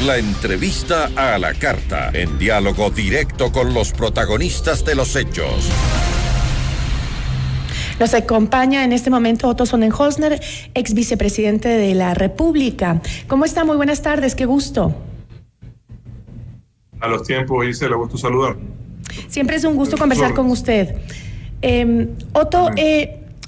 La entrevista a la carta, en diálogo directo con los protagonistas de los hechos. Nos acompaña en este momento Otto Sonnenholzner, ex vicepresidente de la República. ¿Cómo está? Muy buenas tardes, qué gusto. A los tiempos, Gisela, gusto saludar. Siempre es un gusto conversar con usted. Otto,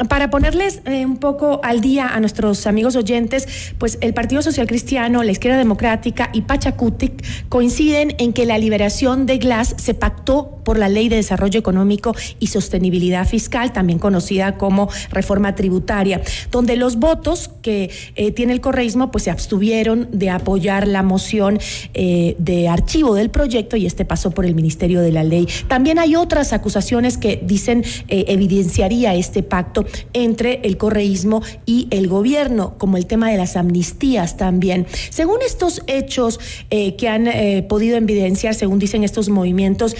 para ponerles un poco al día a nuestros amigos oyentes, pues el Partido Social Cristiano, la Izquierda Democrática y Pachacutic coinciden en que la liberación de Glass se pactó por la Ley de Desarrollo Económico y Sostenibilidad Fiscal, también conocida como reforma tributaria, donde los votos que tiene el correísmo pues se abstuvieron de apoyar la moción de archivo del proyecto, y este pasó por el Ministerio de la Ley. También hay otras acusaciones que dicen evidenciaría este pacto entre el correísmo y el gobierno, como el tema de las amnistías también. Según estos hechos que han podido evidenciar, según dicen estos movimientos,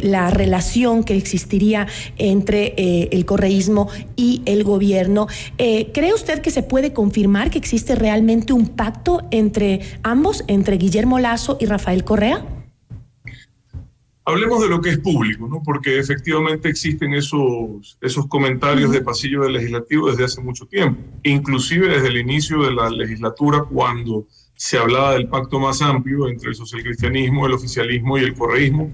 la relación que existiría entre el correísmo y el gobierno, ¿cree usted que se puede confirmar que existe realmente un pacto entre ambos, entre Guillermo Lasso y Rafael Correa? Hablemos de lo que es público, ¿no? Porque efectivamente existen esos comentarios de pasillo del legislativo desde hace mucho tiempo, inclusive desde el inicio de la legislatura, cuando se hablaba del pacto más amplio entre el socialcristianismo, el oficialismo y el correísmo,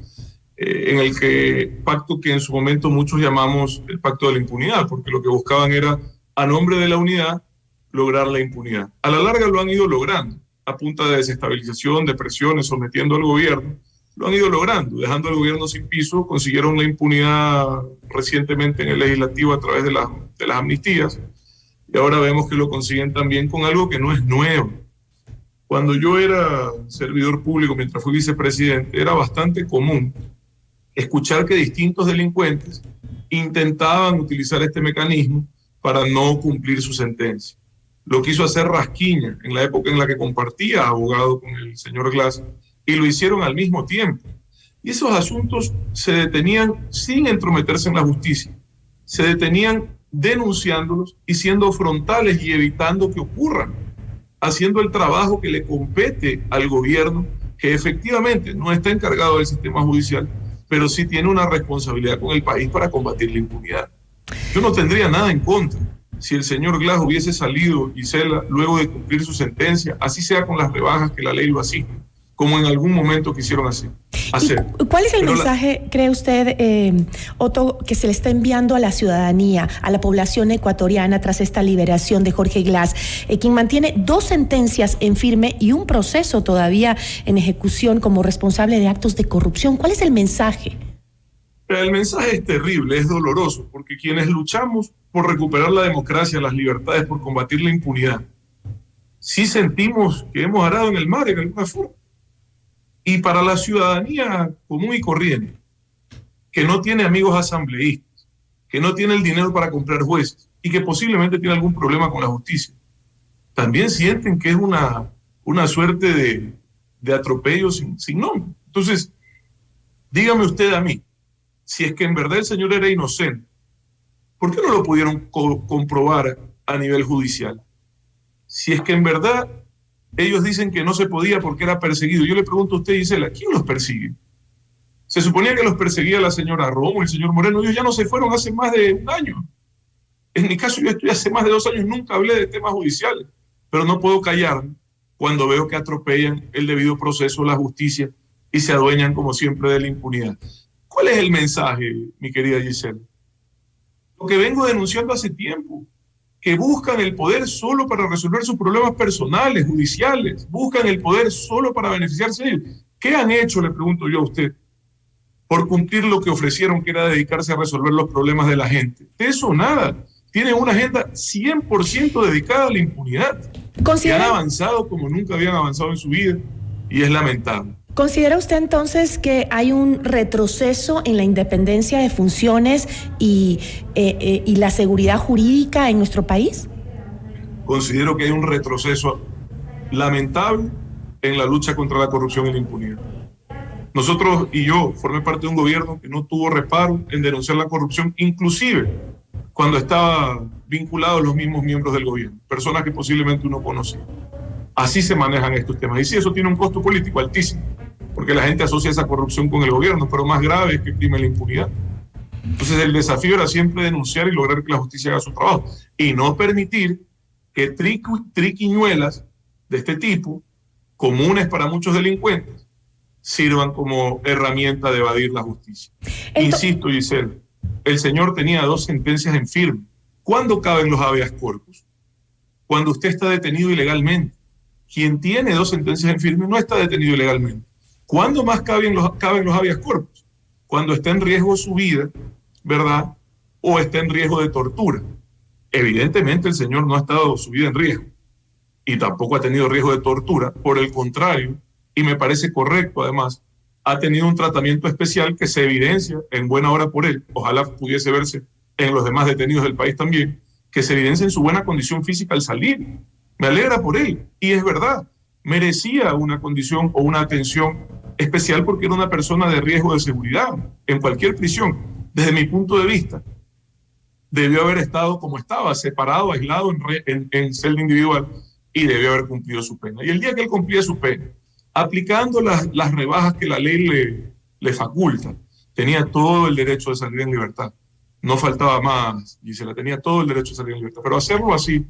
en el pacto que en su momento muchos llamamos el pacto de la impunidad, porque lo que buscaban era, a nombre de la unidad, lograr la impunidad. A la larga lo han ido logrando, a punta de desestabilización, de presiones, sometiendo al gobierno. Lo han ido logrando, dejando al gobierno sin piso. Consiguieron la impunidad recientemente en el legislativo a través de las amnistías, y ahora vemos que lo consiguen también con algo que no es nuevo. Cuando yo era servidor público, mientras fui vicepresidente, era bastante común escuchar que distintos delincuentes intentaban utilizar este mecanismo para no cumplir su sentencia. Lo quiso hacer Rasquiña en la época en la que compartía abogado con el señor Glass, y lo hicieron al mismo tiempo. Y esos asuntos se detenían sin entrometerse en la justicia. Se detenían denunciándolos y siendo frontales y evitando que ocurran, haciendo el trabajo que le compete al gobierno, que efectivamente no está encargado del sistema judicial, pero sí tiene una responsabilidad con el país para combatir la impunidad. Yo no tendría nada en contra si el señor Glass hubiese salido, Gisela, luego de cumplir su sentencia, así sea con las rebajas que la ley lo asigna, como en algún momento quisieron hacer. ¿Cuál es el mensaje, cree usted, Otto, que se le está enviando a la ciudadanía, a la población ecuatoriana tras esta liberación de Jorge Glass, quien mantiene 2 sentencias en firme y un proceso todavía en ejecución como responsable de actos de corrupción? ¿Cuál es el mensaje? El mensaje es terrible, es doloroso, porque quienes luchamos por recuperar la democracia, las libertades, por combatir la impunidad, sí sentimos que hemos arado en el mar en alguna forma. Y para la ciudadanía común y corriente, que no tiene amigos asambleístas, que no tiene el dinero para comprar jueces y que posiblemente tiene algún problema con la justicia, también sienten que es una suerte de atropello sin nombre. Entonces, dígame usted a mí, si es que en verdad el señor era inocente, ¿por qué no lo pudieron comprobar a nivel judicial? Si es que en verdad ellos dicen que no se podía porque era perseguido, yo le pregunto a usted, Gisela, ¿quién los persigue? Se suponía que los perseguía la señora Romo, el señor Moreno. Ellos ya no se fueron hace más de un año. En mi caso, yo estoy hace más de 2 años, nunca hablé de temas judiciales, pero no puedo callarme cuando veo que atropellan el debido proceso, la justicia, y se adueñan, como siempre, de la impunidad. ¿Cuál es el mensaje, mi querida Gisela? Lo que vengo denunciando hace tiempo, que buscan el poder solo para resolver sus problemas personales, judiciales, buscan el poder solo para beneficiarse de ellos. ¿Qué han hecho, le pregunto yo a usted, por cumplir lo que ofrecieron, que era dedicarse a resolver los problemas de la gente? De eso nada. Tienen una agenda 100% dedicada a la impunidad. Que han avanzado como nunca habían avanzado en su vida, y es lamentable. ¿Considera usted entonces que hay un retroceso en la independencia de funciones y la seguridad jurídica en nuestro país? Considero que hay un retroceso lamentable en la lucha contra la corrupción y la impunidad. Nosotros y yo formé parte de un gobierno que no tuvo reparo en denunciar la corrupción, inclusive cuando estaban vinculados los mismos miembros del gobierno, personas que posiblemente uno conocía. Así se manejan estos temas. Y sí, eso tiene un costo político altísimo, porque la gente asocia esa corrupción con el gobierno, pero más grave es que prime la impunidad. Entonces el desafío era siempre denunciar y lograr que la justicia haga su trabajo, y no permitir que triquiñuelas de este tipo, comunes para muchos delincuentes, sirvan como herramienta de evadir la justicia. Insisto, Gisela, el señor tenía 2 sentencias en firme. ¿Cuándo caben los habeas corpus? Cuando usted está detenido ilegalmente. Quien tiene 2 sentencias en firme no está detenido ilegalmente. ¿Cuándo más caben los habeas corpus? Cuando está en riesgo su vida, ¿verdad? O está en riesgo de tortura. Evidentemente el señor no ha estado su vida en riesgo y tampoco ha tenido riesgo de tortura. Por el contrario, y me parece correcto además, ha tenido un tratamiento especial que se evidencia en buena hora por él. Ojalá pudiese verse en los demás detenidos del país también, que se evidencia en su buena condición física al salir. Me alegra por él, y es verdad, merecía una condición o una atención especial porque era una persona de riesgo de seguridad en cualquier prisión. Desde mi punto de vista, debió haber estado como estaba, separado, aislado en celda individual, y debió haber cumplido su pena. Y el día que él cumplía su pena, aplicando las rebajas que la ley le faculta, tenía todo el derecho de salir en libertad. No faltaba más, y se la tenía todo el derecho de salir en libertad. Pero hacerlo así,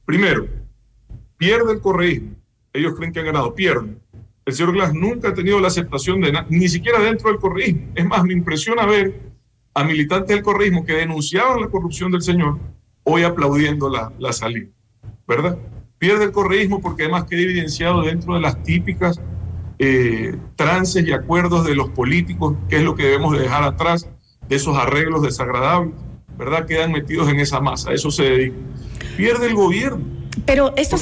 primero, pierde el correísmo. Ellos creen que han ganado, pierden. El señor Glass nunca ha tenido la aceptación de ni siquiera dentro del correísmo. Es más, me impresiona ver a militantes del correísmo que denunciaban la corrupción del señor, hoy aplaudiendo la salida, ¿verdad? Pierde el correísmo porque además queda evidenciado dentro de las típicas trances y acuerdos de los políticos, que es lo que debemos de dejar atrás, de esos arreglos desagradables, ¿verdad? Quedan metidos en esa masa, a eso se dedica. Pierde el gobierno. Pero esto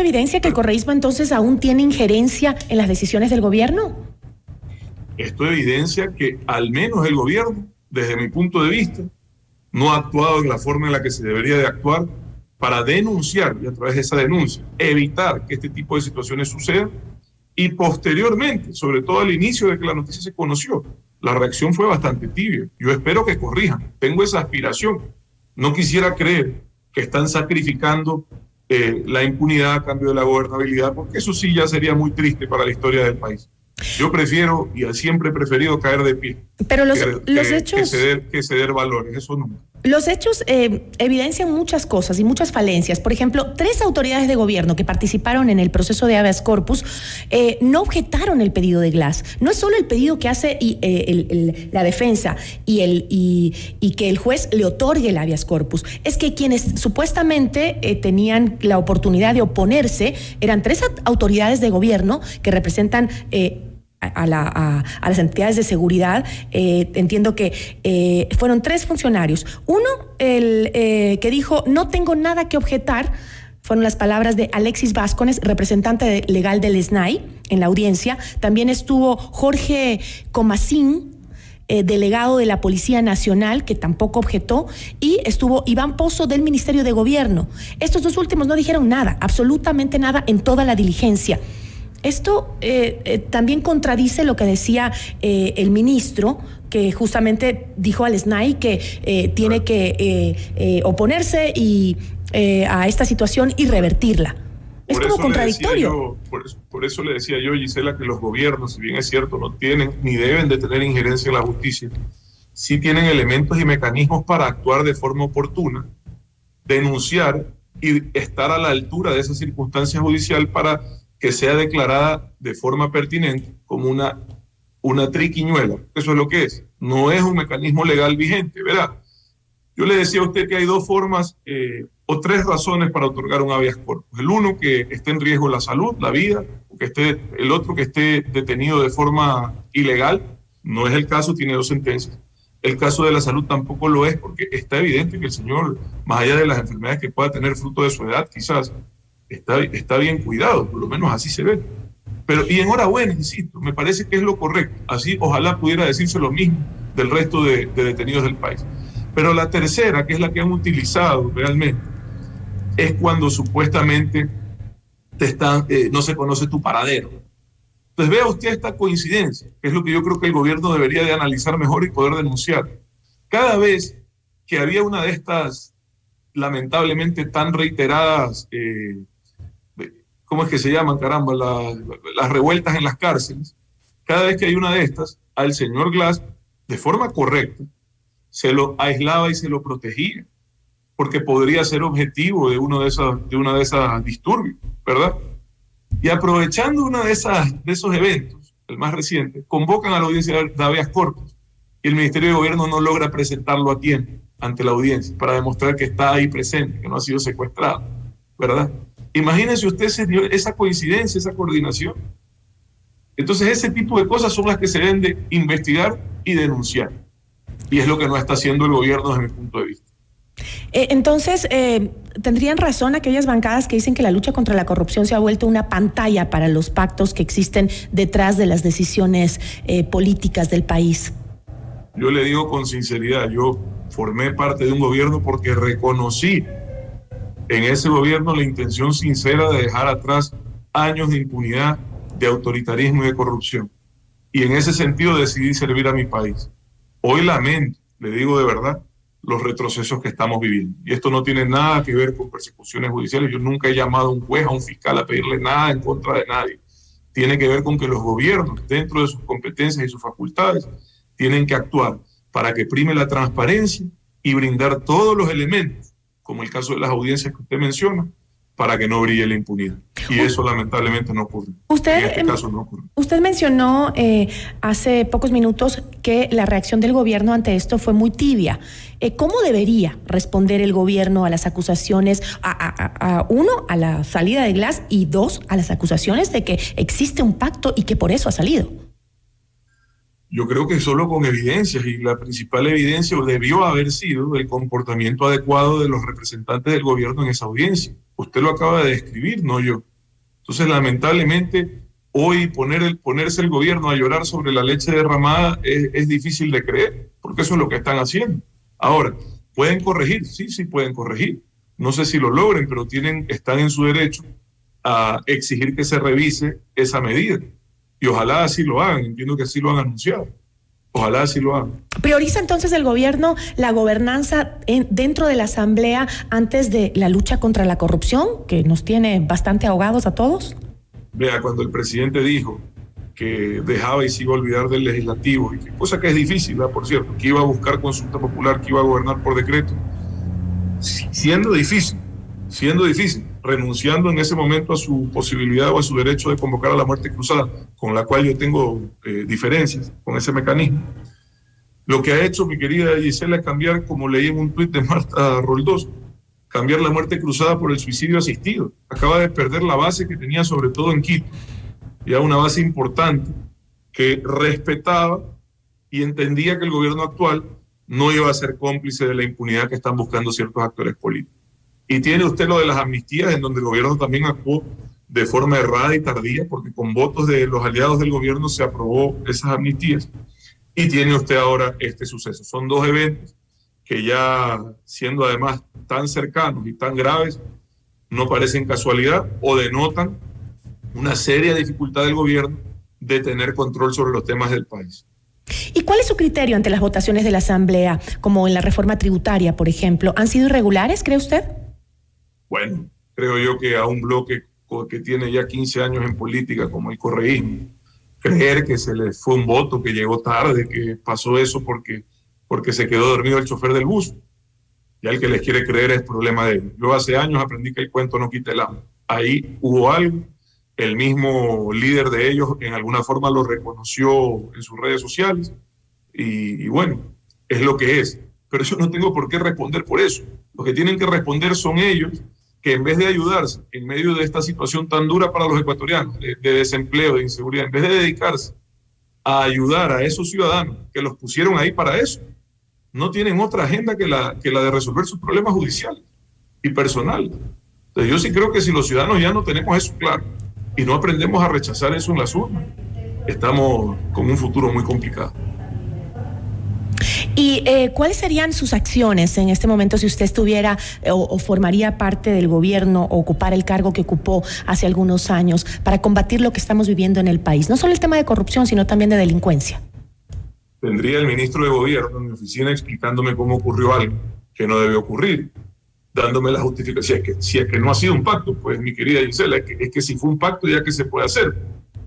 evidencia que el correísmo entonces aún tiene injerencia en las decisiones del gobierno. Esto evidencia que al menos el gobierno, desde mi punto de vista, no ha actuado en la forma en la que se debería de actuar para denunciar, y a través de esa denuncia, evitar que este tipo de situaciones sucedan. Y posteriormente, sobre todo al inicio de que la noticia se conoció, la reacción fue bastante tibia. Yo espero que corrijan. Tengo esa aspiración. No quisiera creer que están sacrificando la impunidad a cambio de la gobernabilidad, porque eso sí ya sería muy triste para la historia del país. Yo prefiero y siempre he preferido caer de pie. Pero los hechos... Que ceder valores, eso nunca. Los hechos evidencian muchas cosas y muchas falencias. Por ejemplo, 3 autoridades de gobierno que participaron en el proceso de habeas corpus no objetaron el pedido de Glass. No es solo el pedido que hace la defensa y que el juez le otorgue el habeas corpus. Es que quienes supuestamente tenían la oportunidad de oponerse eran 3 autoridades de gobierno que representan a las entidades de seguridad. Entiendo que fueron 3 funcionarios. Uno, que dijo, no tengo nada que objetar, fueron las palabras de Alexis Vázquez, representante legal del SNAI, en la audiencia. También estuvo Jorge Comacín, delegado de la Policía Nacional, que tampoco objetó, y estuvo Iván Pozo del Ministerio de Gobierno. Estos 2 últimos no dijeron nada, absolutamente nada en toda la diligencia. Esto también contradice lo que decía el ministro, que justamente dijo al SNAI que tiene que oponerse a esta situación y revertirla. Es como contradictorio. Por eso le decía yo, Gisela, que los gobiernos, si bien es cierto, no tienen ni deben de tener injerencia en la justicia, sí tienen elementos y mecanismos para actuar de forma oportuna, denunciar y estar a la altura de esa circunstancia judicial para que sea declarada de forma pertinente como una triquiñuela. Eso es lo que es. No es un mecanismo legal vigente, ¿verdad? Yo le decía a usted que hay 2 formas o 3 razones para otorgar un habeas corpus. El uno, que esté en riesgo la salud, la vida, o el otro, que esté detenido de forma ilegal. No es el caso, tiene 2 sentencias. El caso de la salud tampoco lo es, porque está evidente que el señor, más allá de las enfermedades que pueda tener fruto de su edad, quizás, está bien cuidado, por lo menos así se ve. Y enhorabuena, insisto, me parece que es lo correcto. Así ojalá pudiera decirse lo mismo del resto de detenidos del país. Pero la tercera, que es la que han utilizado realmente, es cuando supuestamente no se conoce tu paradero. Entonces vea usted esta coincidencia, que es lo que yo creo que el gobierno debería de analizar mejor y poder denunciar. Cada vez que había una de estas, lamentablemente tan reiteradas ¿cómo es que se llaman, caramba? Las revueltas en las cárceles. Cada vez que hay una de estas, al señor Glass, de forma correcta, se lo aislaba y se lo protegía, porque podría ser objetivo de una de esas disturbios, ¿verdad? Y aprovechando uno de esos eventos, el más reciente, convocan a la audiencia de habeas corpus y el Ministerio de Gobierno no logra presentarlo a tiempo ante la audiencia para demostrar que está ahí presente, que no ha sido secuestrado, ¿verdad? Imagínense usted esa coincidencia, esa coordinación. Entonces ese tipo de cosas son las que se deben de investigar y denunciar. Y es lo que no está haciendo el gobierno desde mi punto de vista. Entonces, ¿tendrían razón aquellas bancadas que dicen que la lucha contra la corrupción se ha vuelto una pantalla para los pactos que existen detrás de las decisiones políticas del país? Yo le digo con sinceridad, yo formé parte de un gobierno porque reconocí en ese gobierno la intención sincera de dejar atrás años de impunidad, de autoritarismo y de corrupción. Y en ese sentido decidí servir a mi país. Hoy lamento, le digo de verdad, los retrocesos que estamos viviendo. Y esto no tiene nada que ver con persecuciones judiciales. Yo nunca he llamado a un juez, a un fiscal a pedirle nada en contra de nadie. Tiene que ver con que los gobiernos, dentro de sus competencias y sus facultades, tienen que actuar para que prime la transparencia y brindar todos los elementos, como el caso de las audiencias que usted menciona, para que no brille la impunidad. Y eso lamentablemente no ocurre. En este caso no ocurre. Usted mencionó hace pocos minutos que la reacción del gobierno ante esto fue muy tibia. ¿Cómo debería responder el gobierno a las acusaciones, uno, a la salida de Glass, y dos, a las acusaciones de que existe un pacto y que por eso ha salido? Yo creo que solo con evidencias, y la principal evidencia debió haber sido el comportamiento adecuado de los representantes del gobierno en esa audiencia. Usted lo acaba de describir, no yo. Entonces, lamentablemente, hoy ponerse el gobierno a llorar sobre la leche derramada es difícil de creer, porque eso es lo que están haciendo. Ahora, ¿pueden corregir? Sí pueden corregir. No sé si lo logren, pero están en su derecho a exigir que se revise esa medida. Y ojalá así lo hagan, entiendo que así lo han anunciado. Ojalá así lo hagan. ¿Prioriza entonces el gobierno la gobernanza dentro de la Asamblea antes de la lucha contra la corrupción, que nos tiene bastante ahogados a todos? Vea, cuando el presidente dijo que dejaba y se iba a olvidar del legislativo, y cosa que es difícil, por cierto, que iba a buscar consulta popular, que iba a gobernar por decreto, siendo difícil, renunciando en ese momento a su posibilidad o a su derecho de convocar a la muerte cruzada, con la cual yo tengo diferencias con ese mecanismo. Lo que ha hecho mi querida Gisela es cambiar, como leí en un tuit de Marta Roldós, cambiar la muerte cruzada por el suicidio asistido. Acaba de perder la base que tenía sobre todo en Quito, ya una base importante que respetaba y entendía que el gobierno actual no iba a ser cómplice de la impunidad que están buscando ciertos actores políticos. Y tiene usted lo de las amnistías, en donde el gobierno también actuó de forma errada y tardía, porque con votos de los aliados del gobierno se aprobó esas amnistías. Y tiene usted ahora este suceso. Son dos eventos que ya, siendo además tan cercanos y tan graves, no parecen casualidad o denotan una seria dificultad del gobierno de tener control sobre los temas del país. ¿Y cuál es su criterio ante las votaciones de la Asamblea, como en la reforma tributaria, por ejemplo? ¿Han sido irregulares, cree usted? Bueno, creo yo que a un bloque que tiene ya 15 años en política, como el correísmo, creer que se le fue un voto, que llegó tarde, que pasó eso porque se quedó dormido el chofer del bus, ya el que les quiere creer es problema de ellos. Yo hace años aprendí que el cuento no quita el hambre. Ahí hubo algo, el mismo líder de ellos en alguna forma lo reconoció en sus redes sociales, y bueno, es lo que es. Pero yo no tengo por qué responder por eso. Los que tienen que responder son ellos, que en vez de ayudarse en medio de esta situación tan dura para los ecuatorianos, de desempleo, de inseguridad, en vez de dedicarse a ayudar a esos ciudadanos que los pusieron ahí para eso, no tienen otra agenda que la de resolver sus problemas judiciales y personales. Entonces yo sí creo que si los ciudadanos ya no tenemos eso claro y no aprendemos a rechazar eso en las urnas, estamos con un futuro muy complicado. ¿Y cuáles serían sus acciones en este momento si usted estuviera o formaría parte del gobierno o ocupara el cargo que ocupó hace algunos años para combatir lo que estamos viviendo en el país? No solo el tema de corrupción, sino también de delincuencia. Tendría el ministro de gobierno en mi oficina explicándome cómo ocurrió algo que no debe ocurrir. dándome la justificación. Si es que no ha sido un pacto, pues mi querida Gisela, es que si fue un pacto ya que se puede hacer.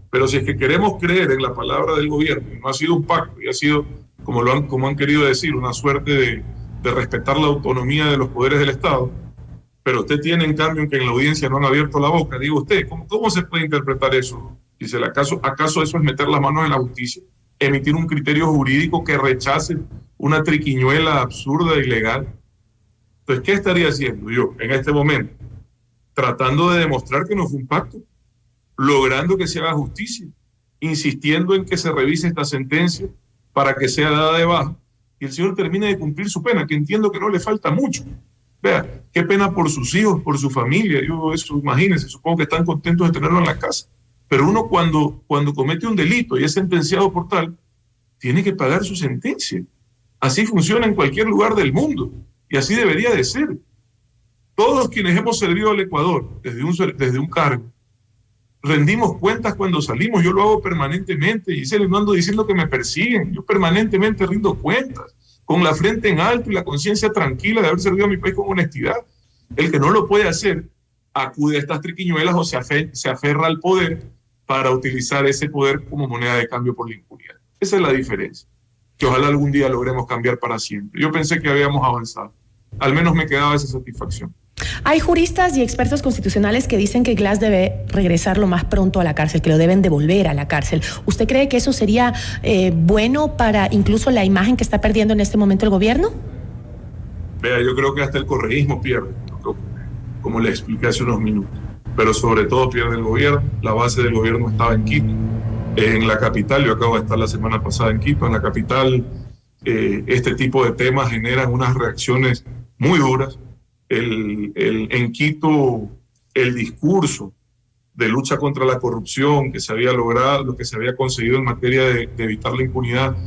Pero si es que queremos creer en la palabra del gobierno, y no ha sido un pacto, y ha sido, como han querido decir, una suerte de respetar la autonomía de los poderes del Estado, pero usted tiene en cambio que en la audiencia no han abierto la boca. Digo usted, ¿cómo se puede interpretar eso? Gisela, ¿acaso eso es meter las manos en la justicia? Emitir un criterio jurídico que rechace una triquiñuela absurda e ilegal. Entonces, ¿qué estaría haciendo yo en este momento? Tratando de demostrar que no fue un pacto, logrando que se haga justicia, insistiendo en que se revise esta sentencia para que sea dada de baja y el señor termine de cumplir su pena, que entiendo que no le falta mucho. Vea, qué pena por sus hijos, por su familia. Yo eso, imagínense, supongo que están contentos de tenerlo en la casa. Pero uno cuando comete un delito y es sentenciado por tal, tiene que pagar su sentencia. Así funciona en cualquier lugar del mundo y así debería de ser. Todos quienes hemos servido al Ecuador desde un cargo, rendimos cuentas cuando salimos. Yo lo hago permanentemente y no ando diciendo que me persiguen. Yo permanentemente rindo cuentas, con la frente en alto y la conciencia tranquila de haber servido a mi país con honestidad. El que no lo puede hacer acude a estas triquiñuelas o se aferra al poder para utilizar ese poder como moneda de cambio por la impunidad. Esa es la diferencia, que ojalá algún día logremos cambiar para siempre. Yo pensé que habíamos avanzado. Al menos me quedaba esa satisfacción. Hay juristas y expertos constitucionales que dicen que Glass debe regresar lo más pronto a la cárcel, que lo deben devolver a la cárcel. ¿Usted cree que eso sería bueno para incluso la imagen que está perdiendo en este momento el gobierno? Vea, yo creo que hasta el correísmo pierde, como le expliqué hace unos minutos. Pero sobre todo pierde el gobierno. La base del gobierno estaba en Quito, en la capital. Yo acabo de estar la semana pasada en Quito. En la capital este tipo de temas generan unas reacciones muy duras. En Quito el discurso de lucha contra la corrupción que se había logrado, lo que se había conseguido en materia de evitar la impunidad,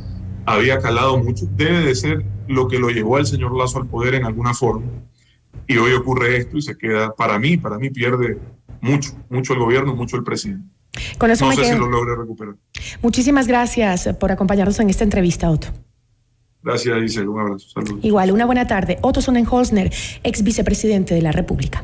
había calado mucho. Debe de ser lo que lo llevó al señor Lasso al poder en alguna forma. Y hoy ocurre esto y se queda, para mí pierde mucho el gobierno, mucho el presidente. Con eso no sé si lo logre recuperar. Muchísimas gracias por acompañarnos en esta entrevista, Otto. Gracias, Gisela. Un abrazo. Saludos. Igual, una buena tarde. Otto Sonnenholzner, ex vicepresidente de la República.